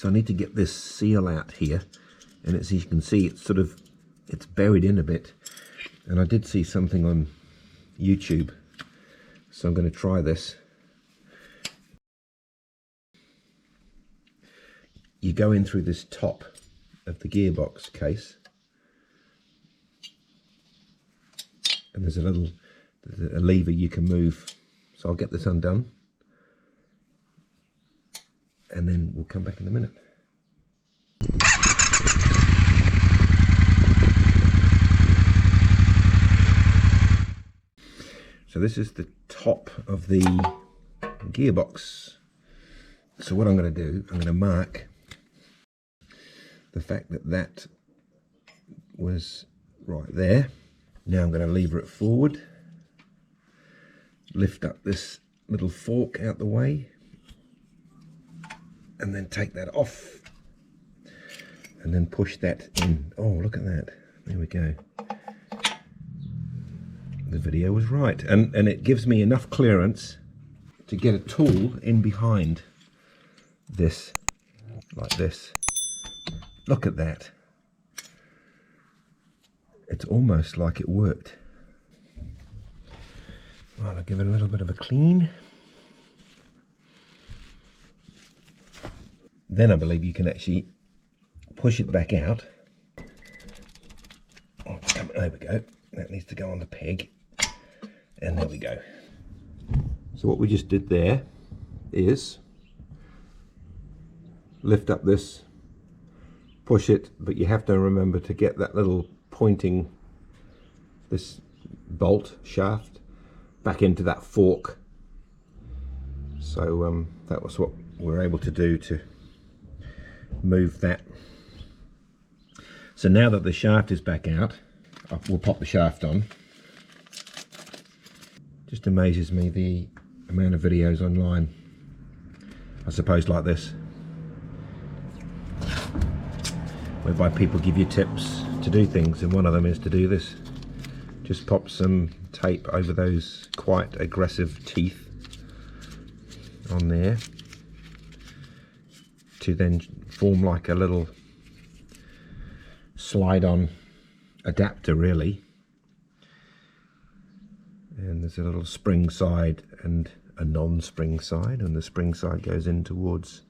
So I need to get this seal out here, and as you can see, it's buried in a bit. And I did see something on YouTube, so I'm going to try this. You go in through this top of the gearbox case, and there's a lever you can move. So I'll get this undone, and then we'll come back in a minute. So this is the top of the gearbox. So what I'm going to do, I'm going to mark the fact that that was right there. Now I'm going to lever it forward, lift up this little fork out the way, and then take that off, and then push that in. Oh, look at that. There we go. The video was right, and it gives me enough clearance to get a tool in behind this, like this. Look at that. It's almost like it worked. Right, I'll give it a little bit of a clean. Then I believe you can actually push it back out. Oh, there we go. That needs to go on the peg. And there we go. So what we just did there is lift up this, push it, but you have to remember to get that little pointing, this bolt shaft back into that fork. So that was what we're able to do to move that. So now that the shaft is back out, we'll pop the shaft on. Just amazes me the amount of videos online, I suppose, like this, whereby people give you tips to do things, and one of them is to do this. Just pop some tape over those quite aggressive teeth on there to then form like a little slide-on adapter, really. And there's a little spring side and a non-spring side, and the spring side goes in towards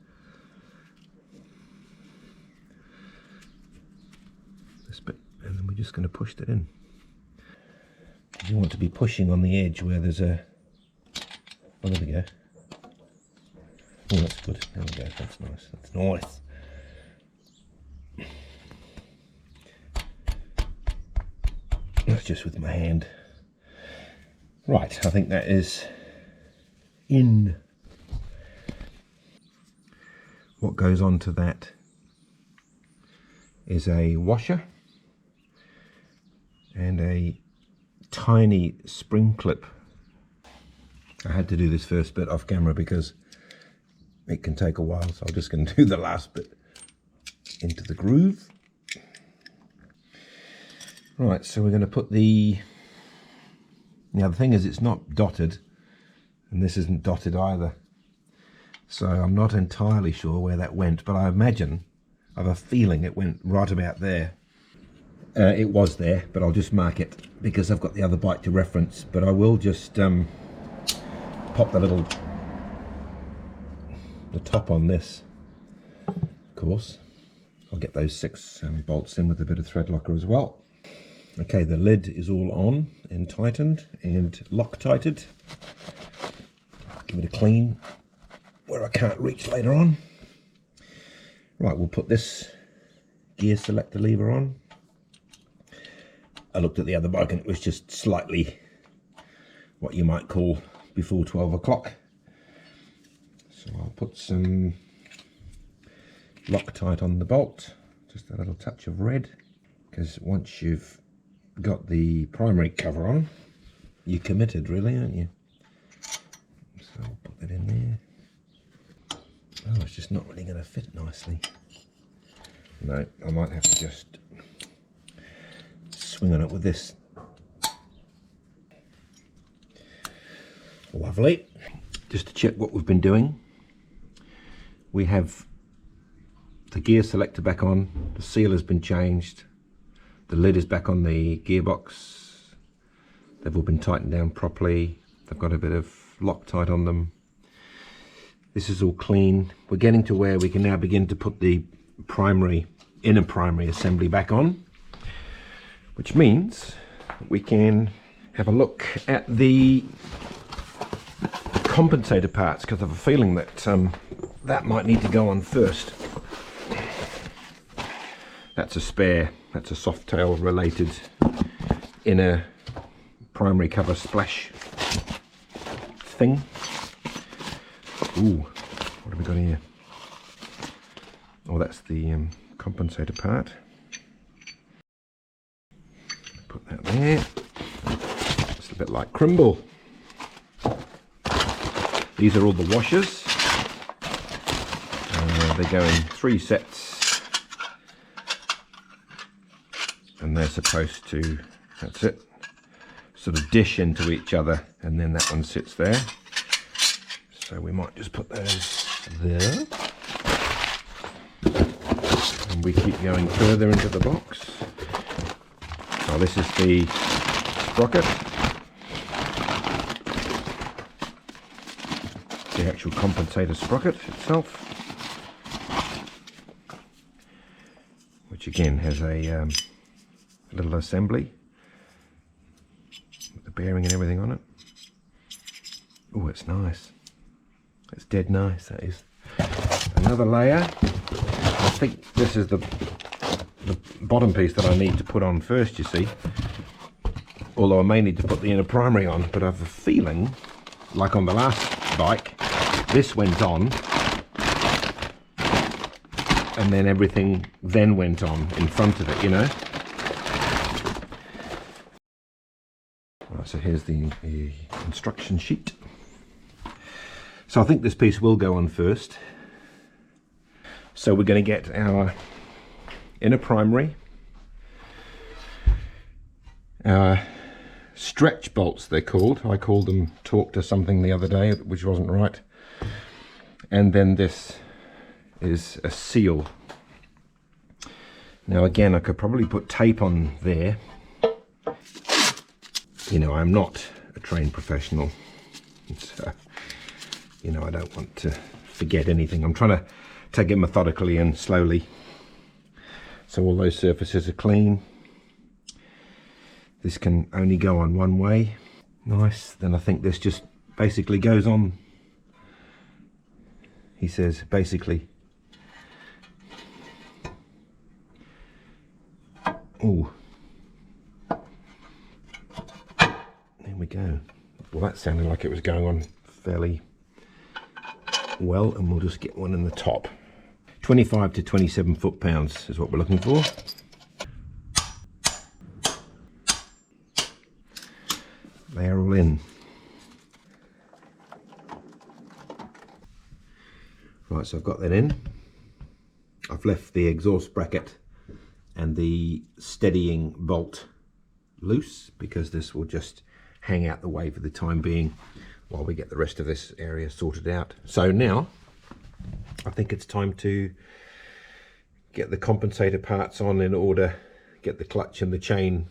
this bit, and then we're just going to push that in. You want to be pushing on the edge where there's a... Oh, there we go. Oh, that's good. There we go. That's nice. That's nice. That's just with my hand. Right, I think that is in. What goes on to that is a washer and a tiny spring clip. I had to do this first bit off camera because it can take a while, so I'm just going to do the last bit into the groove. Right, so we're going to put the... Now the thing is, it's not dotted, and this isn't dotted either, so I'm not entirely sure where that went, but I imagine, I have a feeling it went right about there. It was there, but I'll just mark it because I've got the other bike to reference. But I will just pop the top on this, of course. I'll get those 6 bolts in with a bit of thread locker as well. Okay, the lid is all on and tightened and Loctited. Give it a clean where I can't reach later on. Right, we'll put this gear selector lever on. I looked at the other bike and it was just slightly what you might call before 12 o'clock. So I'll put some Loctite on the bolt, just a little touch of red, because once you've got the primary cover on, you're committed, really, aren't you? So I'll put that in there. Oh, it's just not really going to fit nicely. No, I might have to just swing on it with this. Lovely. Just to check what we've been doing, we have the gear selector back on, the seal has been changed, the lid is back on the gearbox, they've all been tightened down properly, they've got a bit of Loctite on them. This is all clean. We're getting to where we can now begin to put the inner primary assembly back on, which means we can have a look at the compensator parts, because I have a feeling that that might need to go on first. That's a spare, that's a soft tail related inner primary cover splash thing. Ooh, what have we got here? Oh, that's the compensator part. Put that there. It's a bit like Crimble. These are all the washers. They go in 3 sets, and they're supposed to, that's it, sort of dish into each other, and then that one sits there. So we might just put those there, and we keep going further into the box. Oh, this is the sprocket, the actual compensator sprocket itself, which again has a little assembly with the bearing and everything on it. Oh, it's nice. It's dead nice, that is. Another layer. I think this is the bottom piece that I need to put on first, you see. Although I may need to put the inner primary on, but I have a feeling, like on the last bike, this went on, and then everything then went on in front of it, you know. Right, so here's the instruction sheet. So I think this piece will go on first. So we're going to get our inner primary, our stretch bolts they're called. I called them torque to something the other day, which wasn't right. And then this is a seal. Now again, I could probably put tape on there. You know, I'm not a trained professional, so you know, I don't want to forget anything. I'm trying to take it methodically and slowly. So all those surfaces are clean. This can only go on one way. Nice. Then I think this just basically goes on. He says basically. Oh, there we go. Well, that sounded like it was going on fairly well, and we'll just get one in the top. 25 to 27 foot-pounds is what we're looking for. They're all in. Right, so I've got that in. I've left the exhaust bracket and the steadying bolt loose, because this will just hang out the way for the time being while we get the rest of this area sorted out. So now I think it's time to get the compensator parts on in order, get the clutch and the chain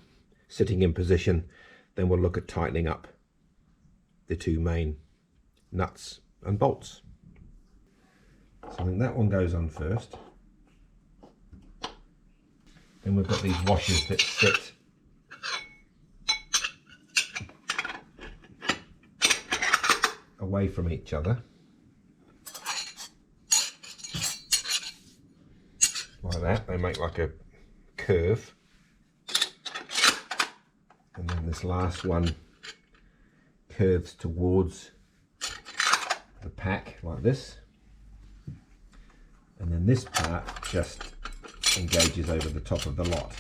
sitting in position. Then we'll look at tightening up the 2 main nuts and bolts. So I think that one goes on first. Then we've got these washers that sit away from each other, like that. They make like a curve, and then this last one curves towards the pack like this, and then this part just engages over the top of the lot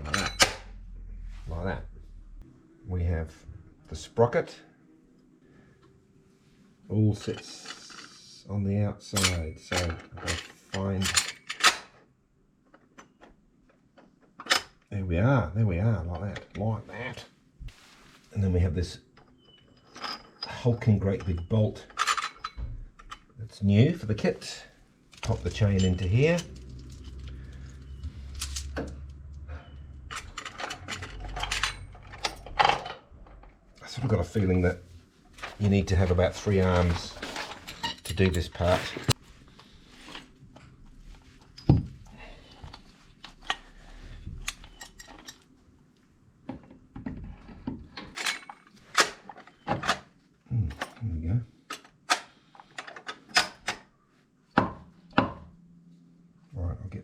like that, like that. We have the sprocket, all sits on the outside, so I'll find, there we are, like that. And then we have this hulking great big bolt that It's new for the kit. Pop the chain into here. I sort of got a feeling that you need to have about 3 arms to do this part.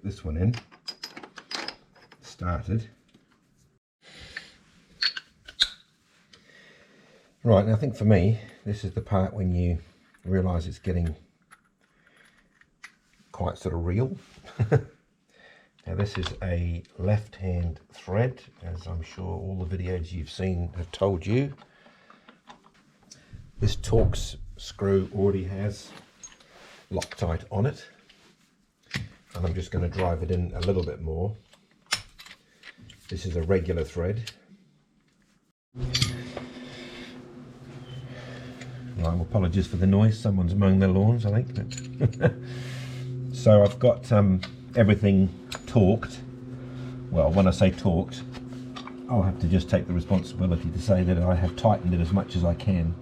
This one in, started. Right, now I think for me, this is the part when you realise it's getting quite sort of real. Now this is a left-hand thread, as I'm sure all the videos you've seen have told you. This Torx screw already has Loctite on it. And I'm just going to drive it in a little bit more. This is a regular thread. Right, apologies for the noise, someone's mowing their lawns, I think. So I've got everything torqued. Well, when I say torqued, I'll have to just take the responsibility to say that I have tightened it as much as I can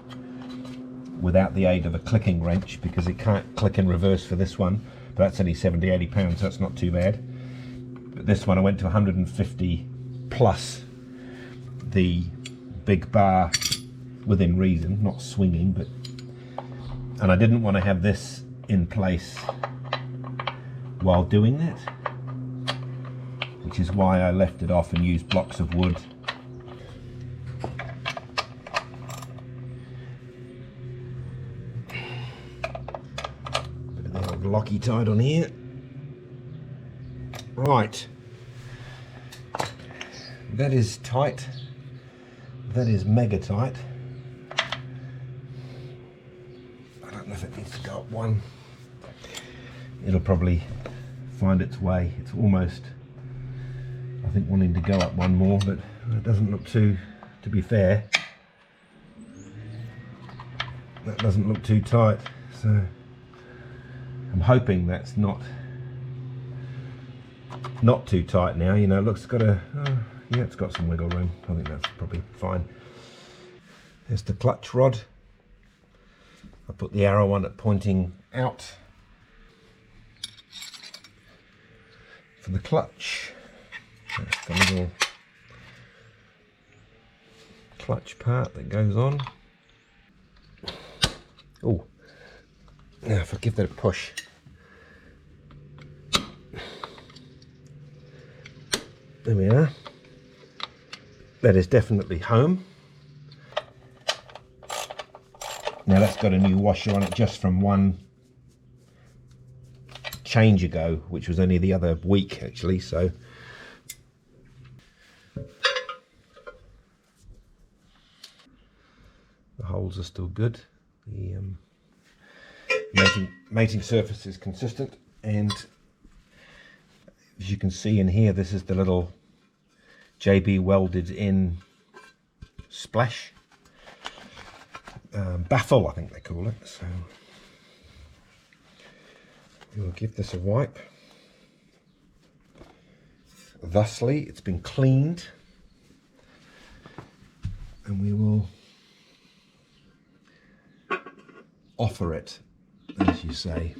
without the aid of a clicking wrench, because it can't click in reverse for this one. But that's only 70-80 pounds, so that's not too bad. But this one I went to 150 plus the big bar within reason, not swinging, but, and I didn't want to have this in place while doing that, which is why I left it off and used blocks of wood. Loctite on here. Right, that is tight. That is mega tight. I don't know if it needs to go up one. It'll probably find its way. It's almost, I think, wanting to go up one more, but it doesn't look too, to be fair, that doesn't look too tight. So I'm hoping that's not too tight now. You know, it looks got a, yeah, it's got some wiggle room. I think that's probably fine. There's the clutch rod. I put the arrow on it pointing out for the clutch. That's the little clutch part that goes on. Oh, now if I give that a push. There we are. That is definitely home. Now that's got a new washer on it just from one change ago, which was only the other week actually, so the holes are still good. The mating surface is consistent, and as you can see in here, this is the little JB welded in splash baffle, I think they call it. So we will give this a wipe. Thusly, it's been cleaned, and we will offer it, as you say.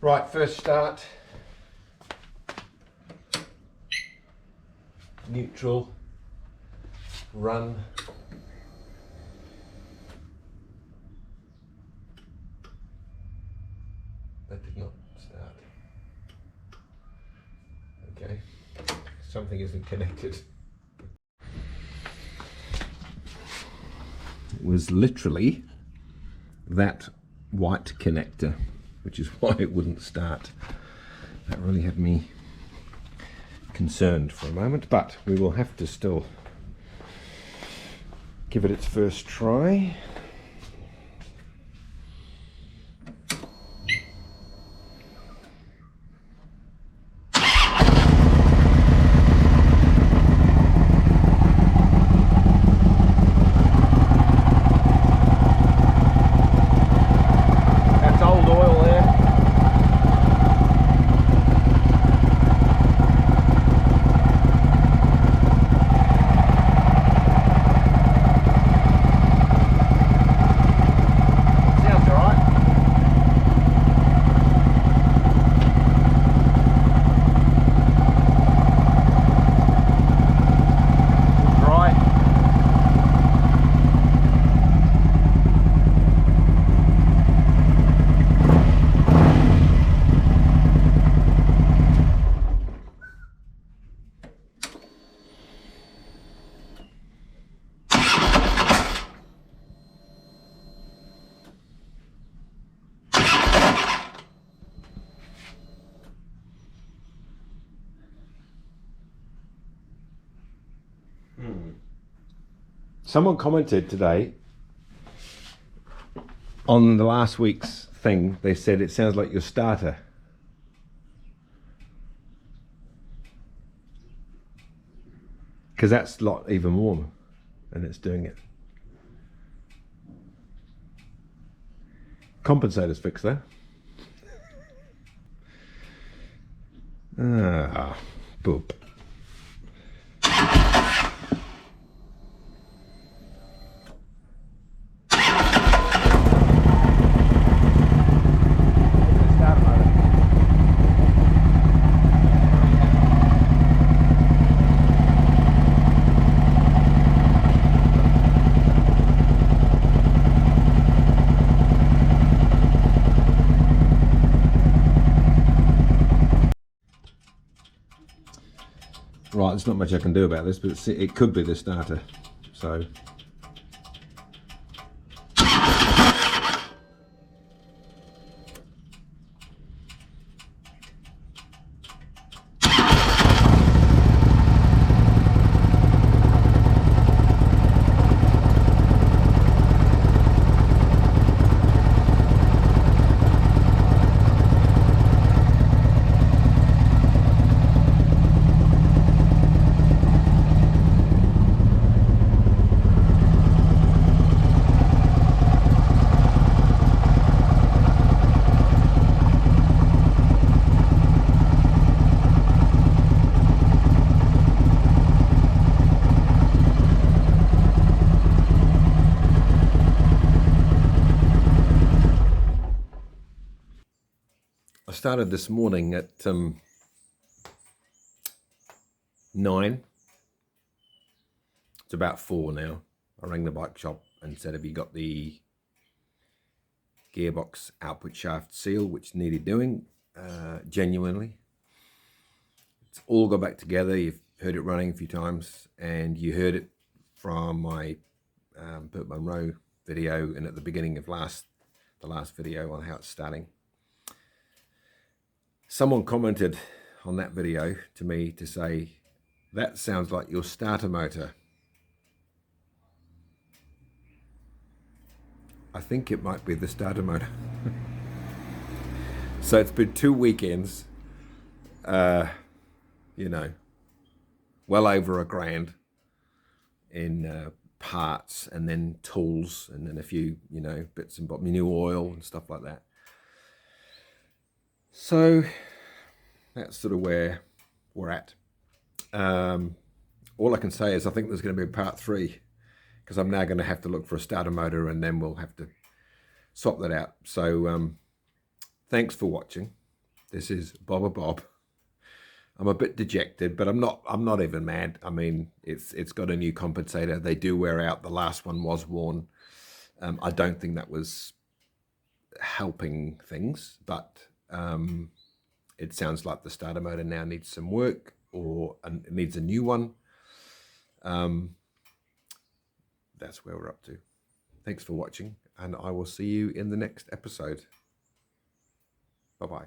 Right, first start, neutral, run. That did not start. Okay, something isn't connected. It was literally that white connector, which is why it wouldn't start. That really had me concerned for a moment, but we will have to still give it its first try. Someone commented today on the last week's thing. They said it sounds like your starter. Because that's a lot even warmer and it's doing it. Compensator's fixed there. Ah, boop. Right, there's not much I can do about this, but it could be the starter. So I started this morning at 9. It's about 4 now. I rang the bike shop and said, have you got the gearbox output shaft seal, which needed doing? Genuinely. It's all got back together. You've heard it running a few times, and you heard it from my Burt Monroe video and at the beginning of the last video on how it's starting. Someone commented on that video to me to say, that sounds like your starter motor. I think it might be the starter motor. So it's been 2 weekends, you know, well over $1,000 in parts and then tools and then a few, you know, bits and bobs, new oil and stuff like that. So that's sort of where we're at. All I can say is I think there's going to be a part 3, because I'm now going to have to look for a starter motor and then we'll have to swap that out. So thanks for watching. This is Bob. I'm a bit dejected, but I'm not even mad. I mean, it's got a new compensator. They do wear out. The last one was worn. I don't think that was helping things, but it sounds like the starter motor now needs some work, or it needs a new one. That's where we're up to. Thanks for watching, and I will see you in the next episode. Bye-bye.